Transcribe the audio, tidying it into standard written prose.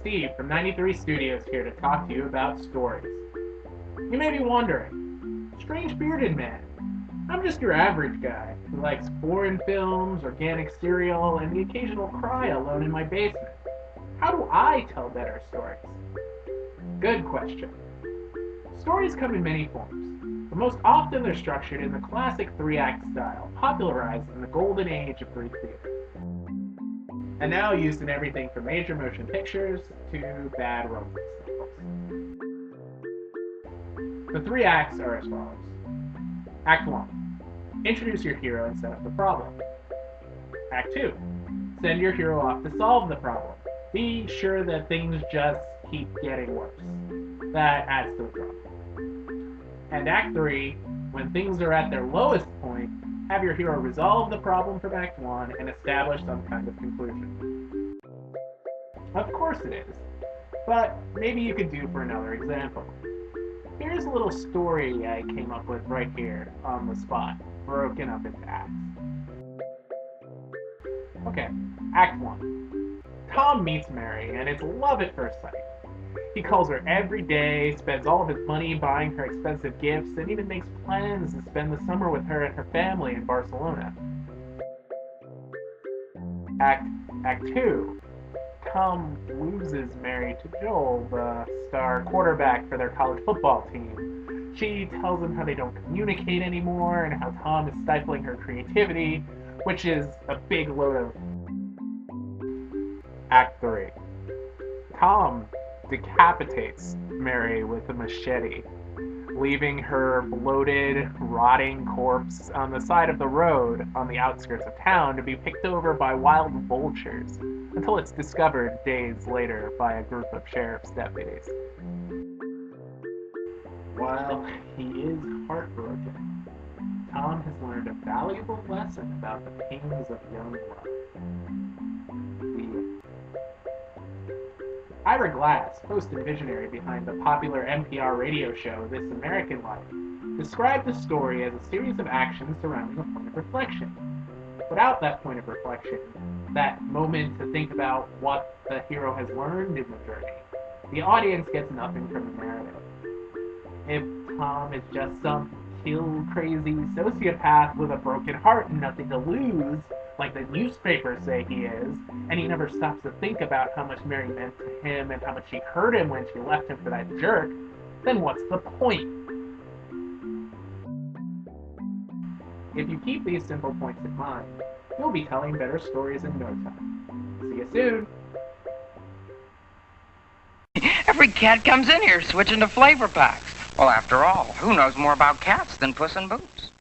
Steve from 93 Studios here to talk to you about stories. You may be wondering, strange bearded man, I'm just your average guy who likes foreign films, organic cereal, and the occasional cry alone in my basement. How do I tell better stories? Good question. Stories come in many forms, but most often they're structured in the classic three-act style, popularized in the golden age of Greek theater, and now used in everything from major motion pictures to bad romance novels. The three acts are as follows. Act 1. Introduce your hero and set up the problem. Act 2. Send your hero off to solve the problem. Be sure that things just keep getting worse. That adds to the problem. And Act 3, when things are at their lowest point, have your hero resolve the problem from Act 1 and establish some kind of conclusion. Of course it is, but maybe you could do for another example. Here's a little story I came up with right here on the spot, broken up into acts. Okay, Act 1. Tom meets Mary, and it's love at first sight. He calls her every day, spends all of his money buying her expensive gifts, and even makes plans to spend the summer with her and her family in Barcelona. Act 2. Tom loses Mary to Joel, the star quarterback for their college football team. She tells him how they don't communicate anymore and how Tom is stifling her creativity, which is a big load of... Act 3. Tom decapitates Mary with a machete, leaving her bloated, rotting corpse on the side of the road on the outskirts of town to be picked over by wild vultures until it's discovered days later by a group of sheriff's deputies. While he is heartbroken, Tom has learned a valuable lesson about the pains of young love. Ira Glass, host and visionary behind the popular NPR radio show This American Life, described the story as a series of actions surrounding a point of reflection. Without that point of reflection, that moment to think about what the hero has learned in the journey, the audience gets nothing from the narrative. If Tom is just some kill-crazy sociopath with a broken heart and nothing to lose, like the newspapers say he is, and he never stops to think about how much Mary meant to him and how much she hurt him when she left him for that jerk, then what's the point? If you keep these simple points in mind, you'll be telling better stories in no time. See you soon! Every cat comes in here switching to flavor packs. Well, after all, who knows more about cats than Puss in Boots?